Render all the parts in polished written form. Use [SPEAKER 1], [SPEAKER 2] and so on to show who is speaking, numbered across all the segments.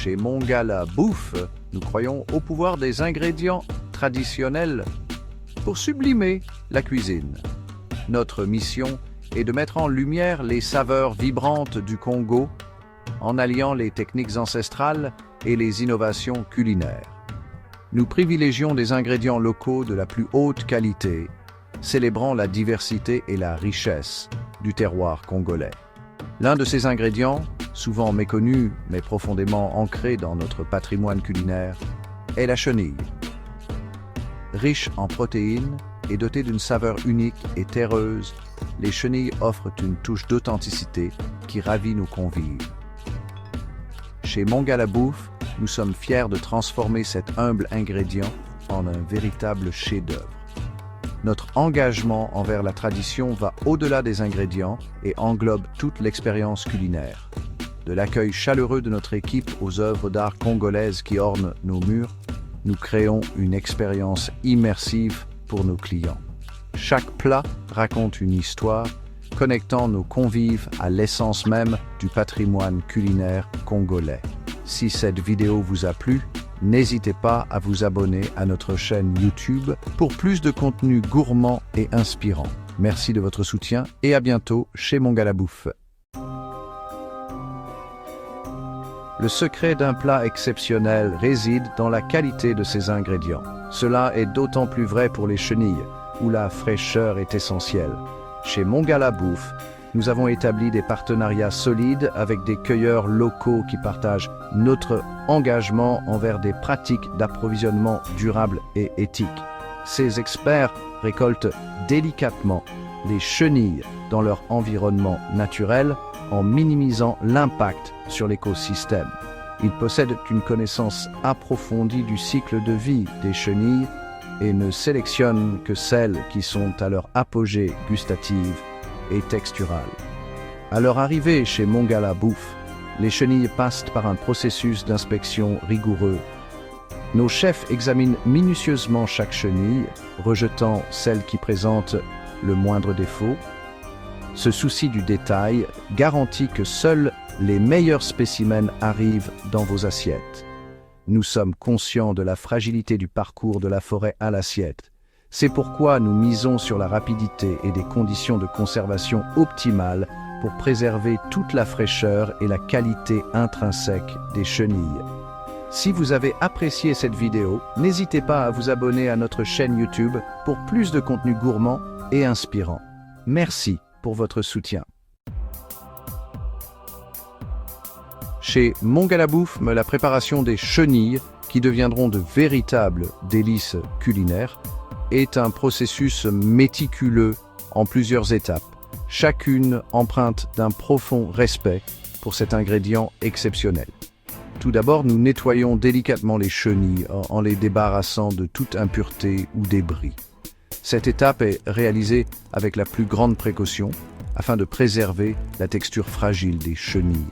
[SPEAKER 1] Chez Mongala Bouffe, nous croyons au pouvoir des ingrédients traditionnels pour sublimer la cuisine. Notre mission est de mettre en lumière les saveurs vibrantes du Congo en alliant les techniques ancestrales et les innovations culinaires. Nous privilégions des ingrédients locaux de la plus haute qualité, célébrant la diversité et la richesse du terroir congolais. L'un de ces ingrédients, souvent méconnu mais profondément ancré dans notre patrimoine culinaire, est la chenille. Riche en protéines et dotée d'une saveur unique et terreuse, les chenilles offrent une touche d'authenticité qui ravit nos convives. Chez Mongala Bouffe, nous sommes fiers de transformer cet humble ingrédient en un véritable chef-d'œuvre. Notre engagement envers la tradition va au-delà des ingrédients et englobe toute l'expérience culinaire. De l'accueil chaleureux de notre équipe aux œuvres d'art congolaises qui ornent nos murs, nous créons une expérience immersive pour nos clients. Chaque plat raconte une histoire, connectant nos convives à l'essence même du patrimoine culinaire congolais. Si cette vidéo vous a plu, n'hésitez pas à vous abonner à notre chaîne YouTube pour plus de contenu gourmand et inspirant. Merci de votre soutien et à bientôt chez Mongala Bouffe. Le secret d'un plat exceptionnel réside dans la qualité de ses ingrédients. Cela est d'autant plus vrai pour les chenilles, où la fraîcheur est essentielle. Chez Mongala Bouffe, nous avons établi des partenariats solides avec des cueilleurs locaux qui partagent notre engagement envers des pratiques d'approvisionnement durables et éthiques. Ces experts récoltent délicatement les chenilles dans leur environnement naturel en minimisant l'impact sur l'écosystème. Ils possèdent une connaissance approfondie du cycle de vie des chenilles et ne sélectionnent que celles qui sont à leur apogée gustative et texturale. À leur arrivée chez Mongala Bouffe, les chenilles passent par un processus d'inspection rigoureux. Nos chefs examinent minutieusement chaque chenille, rejetant celle qui présente le moindre défaut. Ce souci du détail garantit que seuls les meilleurs spécimens arrivent dans vos assiettes. Nous sommes conscients de la fragilité du parcours de la forêt à l'assiette. C'est pourquoi nous misons sur la rapidité et des conditions de conservation optimales pour préserver toute la fraîcheur et la qualité intrinsèque des chenilles. Si vous avez apprécié cette vidéo, n'hésitez pas à vous abonner à notre chaîne YouTube pour plus de contenu gourmand et inspirant. Merci pour votre soutien. Chez Mongala Bouffe, la préparation des chenilles, qui deviendront de véritables délices culinaires, est un processus méticuleux en plusieurs étapes, chacune empreinte d'un profond respect pour cet ingrédient exceptionnel. Tout d'abord, nous nettoyons délicatement les chenilles en les débarrassant de toute impureté ou débris. Cette étape est réalisée avec la plus grande précaution afin de préserver la texture fragile des chenilles.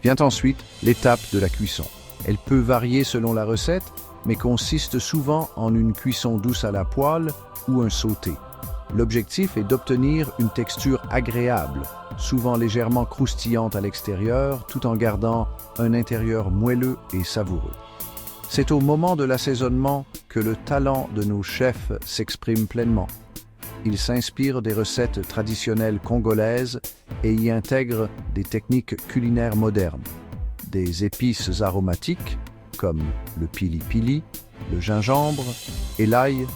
[SPEAKER 1] Vient ensuite l'étape de la cuisson. Elle peut varier selon la recette, mais consiste souvent en une cuisson douce à la poêle ou un sauté. L'objectif est d'obtenir une texture agréable, souvent légèrement croustillante à l'extérieur, tout en gardant un intérieur moelleux et savoureux. C'est au moment de l'assaisonnement que le talent de nos chefs s'exprime pleinement. Ils s'inspirent des recettes traditionnelles congolaises et y intègrent des techniques culinaires modernes. Des épices aromatiques, comme le pili-pili, le gingembre et l'ail,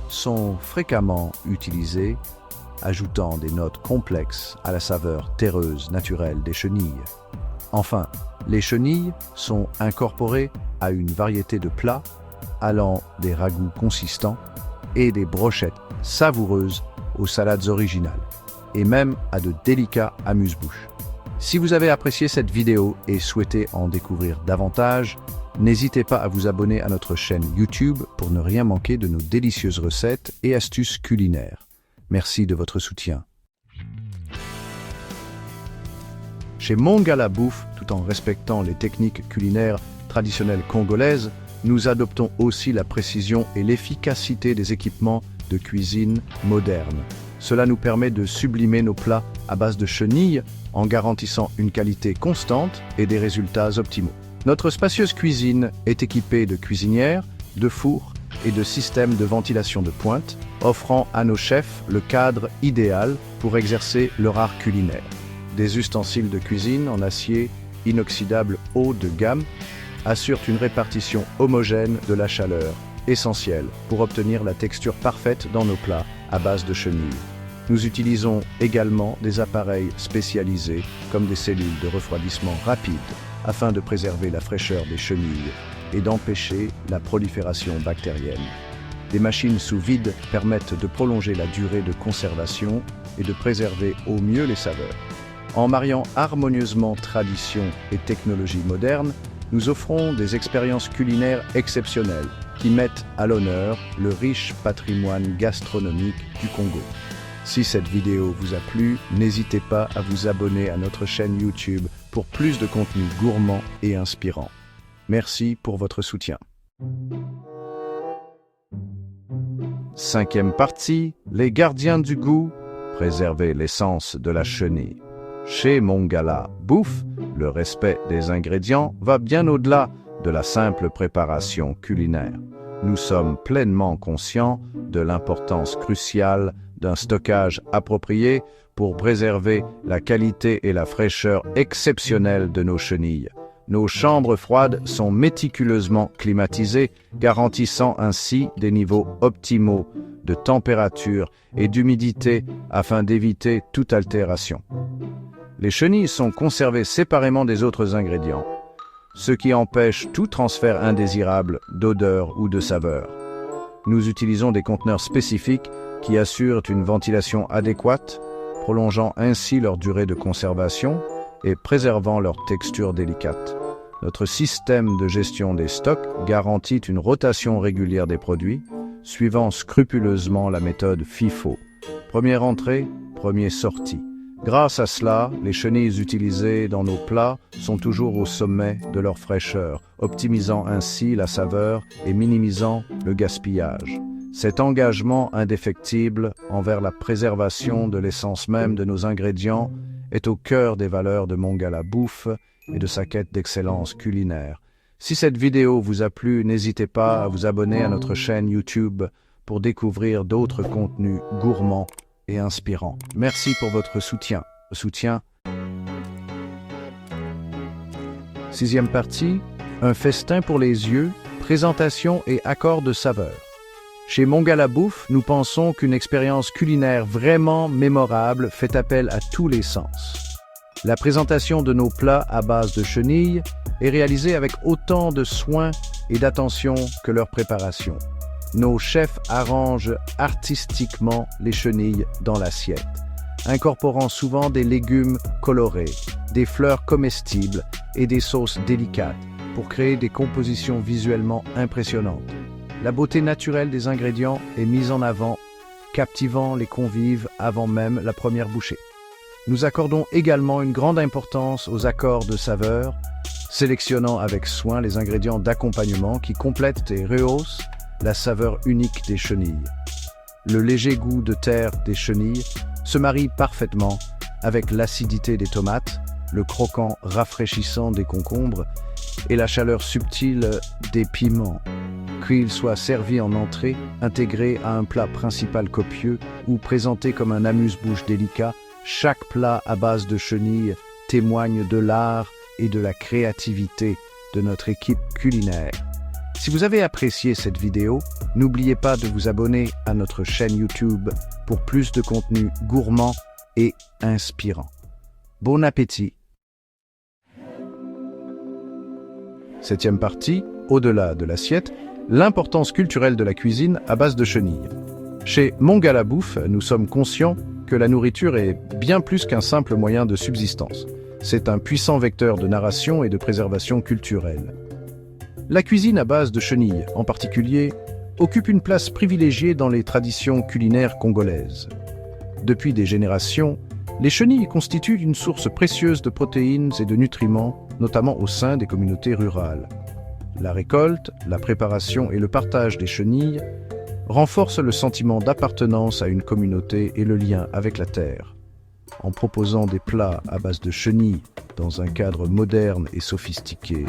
[SPEAKER 1] sont fréquemment utilisés, ajoutant des notes complexes à la saveur terreuse naturelle des chenilles. Enfin, les chenilles sont incorporées à une variété de plats, allant des ragoûts consistants et des brochettes savoureuses aux salades originales, et même à de délicats amuse-bouches. Si vous avez apprécié cette vidéo et souhaitez en découvrir davantage, n'hésitez pas à vous abonner à notre chaîne YouTube pour ne rien manquer de nos délicieuses recettes et astuces culinaires. Merci de votre soutien. Chez Mongala Bouffe, tout en respectant les techniques culinaires traditionnelles congolaises, nous adoptons aussi la précision et l'efficacité des équipements de cuisine moderne. Cela nous permet de sublimer nos plats à base de chenilles en garantissant une qualité constante et des résultats optimaux. Notre spacieuse cuisine est équipée de cuisinières, de fours et de systèmes de ventilation de pointe, offrant à nos chefs le cadre idéal pour exercer leur art culinaire. Des ustensiles de cuisine en acier inoxydable haut de gamme assurent une répartition homogène de la chaleur, essentielle pour obtenir la texture parfaite dans nos plats à base de chenilles. Nous utilisons également des appareils spécialisés comme des cellules de refroidissement rapide afin de préserver la fraîcheur des chenilles et d'empêcher la prolifération bactérienne. Des machines sous vide permettent de prolonger la durée de conservation et de préserver au mieux les saveurs. En mariant harmonieusement tradition et technologie moderne, nous offrons des expériences culinaires exceptionnelles qui mettent à l'honneur le riche patrimoine gastronomique du Congo. Si cette vidéo vous a plu, n'hésitez pas à vous abonner à notre chaîne YouTube pour plus de contenu gourmand et inspirant. Merci pour votre soutien. 5e partie, les gardiens du goût, préserver l'essence de la chenille. Chez Mongala Bouffe, le respect des ingrédients va bien au-delà de la simple préparation culinaire. Nous sommes pleinement conscients de l'importance cruciale d'un stockage approprié pour préserver la qualité et la fraîcheur exceptionnelle de nos chenilles. Nos chambres froides sont méticuleusement climatisées, garantissant ainsi des niveaux optimaux de température et d'humidité afin d'éviter toute altération. Les chenilles sont conservées séparément des autres ingrédients, ce qui empêche tout transfert indésirable d'odeur ou de saveur. Nous utilisons des conteneurs spécifiques qui assurent une ventilation adéquate, prolongeant ainsi leur durée de conservation et préservant leur texture délicate. Notre système de gestion des stocks garantit une rotation régulière des produits, suivant scrupuleusement la méthode FIFO. Première entrée, première sortie. Grâce à cela, les chenilles utilisées dans nos plats sont toujours au sommet de leur fraîcheur, optimisant ainsi la saveur et minimisant le gaspillage. Cet engagement indéfectible envers la préservation de l'essence même de nos ingrédients est au cœur des valeurs de Mongala Bouffe et de sa quête d'excellence culinaire. Si cette vidéo vous a plu, n'hésitez pas à vous abonner à notre chaîne YouTube pour découvrir d'autres contenus gourmands et inspirants. Merci pour votre soutien. 6e partie, un festin pour les yeux, présentation et accord de saveurs. Chez Mongala Bouffe, nous pensons qu'une expérience culinaire vraiment mémorable fait appel à tous les sens. La présentation de nos plats à base de chenilles est réalisée avec autant de soin et d'attention que leur préparation. Nos chefs arrangent artistiquement les chenilles dans l'assiette, incorporant souvent des légumes colorés, des fleurs comestibles et des sauces délicates pour créer des compositions visuellement impressionnantes. La beauté naturelle des ingrédients est mise en avant, captivant les convives avant même la première bouchée. Nous accordons également une grande importance aux accords de saveurs, sélectionnant avec soin les ingrédients d'accompagnement qui complètent et rehaussent la saveur unique des chenilles. Le léger goût de terre des chenilles se marie parfaitement avec l'acidité des tomates, le croquant rafraîchissant des concombres et la chaleur subtile des piments. Qu'ils soient servis en entrée, intégrés à un plat principal copieux ou présentés comme un amuse-bouche délicat, chaque plat à base de chenilles témoigne de l'art et de la créativité de notre équipe culinaire. Si vous avez apprécié cette vidéo, n'oubliez pas de vous abonner à notre chaîne YouTube pour plus de contenu gourmand et inspirant. Bon appétit! 7e partie, au-delà de l'assiette, l'importance culturelle de la cuisine à base de chenilles. Chez Mongala Bouffe, nous sommes conscients que la nourriture est bien plus qu'un simple moyen de subsistance. C'est un puissant vecteur de narration et de préservation culturelle. La cuisine à base de chenilles, en particulier, occupe une place privilégiée dans les traditions culinaires congolaises. Depuis des générations, les chenilles constituent une source précieuse de protéines et de nutriments, notamment au sein des communautés rurales. La récolte, la préparation et le partage des chenilles renforcent le sentiment d'appartenance à une communauté et le lien avec la terre. En proposant des plats à base de chenilles dans un cadre moderne et sophistiqué,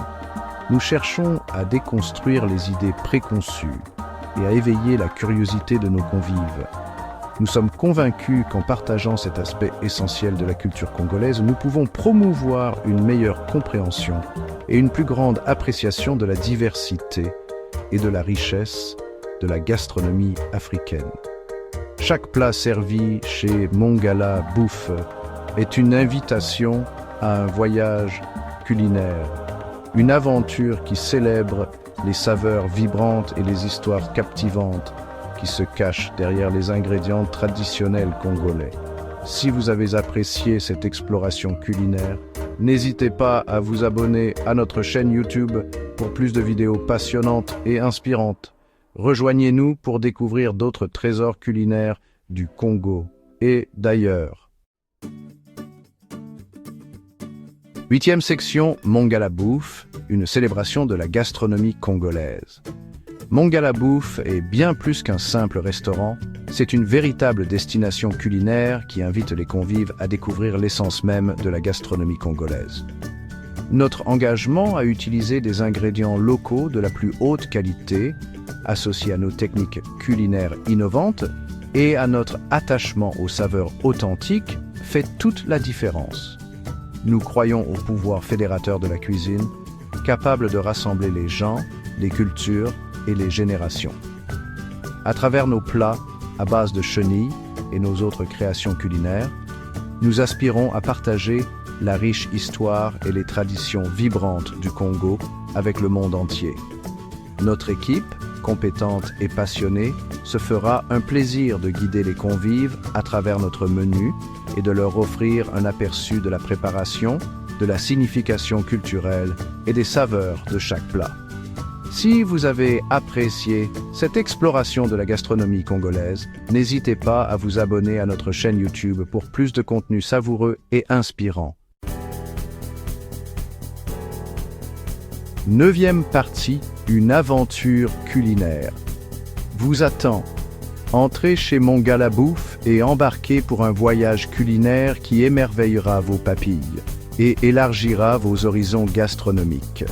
[SPEAKER 1] Nous cherchons à déconstruire les idées préconçues et à éveiller la curiosité de nos convives. Nous sommes convaincus qu'en partageant cet aspect essentiel de la culture congolaise, nous pouvons promouvoir une meilleure compréhension et une plus grande appréciation de la diversité et de la richesse de la gastronomie africaine. Chaque plat servi chez Mongala Bouffe est une invitation à un voyage culinaire, une aventure qui célèbre les saveurs vibrantes et les histoires captivantes qui se cachent derrière les ingrédients traditionnels congolais. Si vous avez apprécié cette exploration culinaire, n'hésitez pas à vous abonner à notre chaîne YouTube pour plus de vidéos passionnantes et inspirantes. Rejoignez-nous pour découvrir d'autres trésors culinaires du Congo et d'ailleurs. 8e section, Mongala Bouffe, une célébration de la gastronomie congolaise. Mongala Bouffe est bien plus qu'un simple restaurant, c'est une véritable destination culinaire qui invite les convives à découvrir l'essence même de la gastronomie congolaise. Notre engagement à utiliser des ingrédients locaux de la plus haute qualité, associés à nos techniques culinaires innovantes et à notre attachement aux saveurs authentiques, fait toute la différence. Nous croyons au pouvoir fédérateur de la cuisine, capable de rassembler les gens, les cultures et les générations. À travers nos plats à base de chenilles et nos autres créations culinaires, nous aspirons à partager la riche histoire et les traditions vibrantes du Congo avec le monde entier. Notre équipe, compétente et passionnée, se fera un plaisir de guider les convives à travers notre menu et de leur offrir un aperçu de la préparation, de la signification culturelle et des saveurs de chaque plat. Si vous avez apprécié cette exploration de la gastronomie congolaise, n'hésitez pas à vous abonner à notre chaîne YouTube pour plus de contenu savoureux et inspirant. 9e partie, une aventure culinaire. Vous attend. Entrez chez Mongala Bouffe et embarquez pour un voyage culinaire qui émerveillera vos papilles et élargira vos horizons gastronomiques.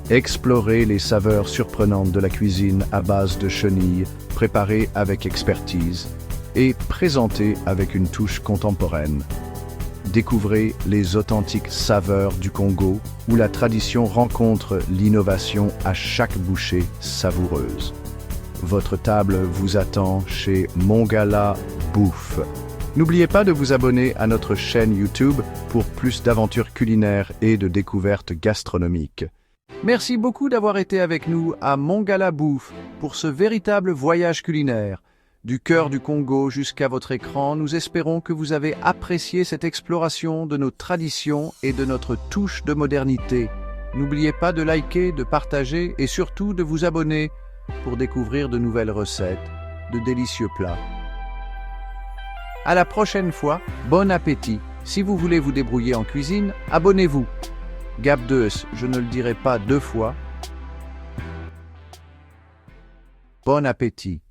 [SPEAKER 1] Explorez les saveurs surprenantes de la cuisine à base de chenilles, préparées avec expertise et présentées avec une touche contemporaine. Découvrez les authentiques saveurs du Congo, où la tradition rencontre l'innovation à chaque bouchée savoureuse. Votre table vous attend chez Mongala Bouffe. N'oubliez pas de vous abonner à notre chaîne YouTube pour plus d'aventures culinaires et de découvertes gastronomiques. Merci beaucoup d'avoir été avec nous à Mongala Bouffe pour ce véritable voyage culinaire. Du cœur du Congo jusqu'à votre écran, nous espérons que vous avez apprécié cette exploration de nos traditions et de notre touche de modernité. N'oubliez pas de liker, de partager et surtout de vous abonner pour découvrir de nouvelles recettes, de délicieux plats. À la prochaine fois, bon appétit. Si vous voulez vous débrouiller en cuisine, abonnez-vous. Gabdeus, je ne le dirai pas 2 fois. Bon appétit.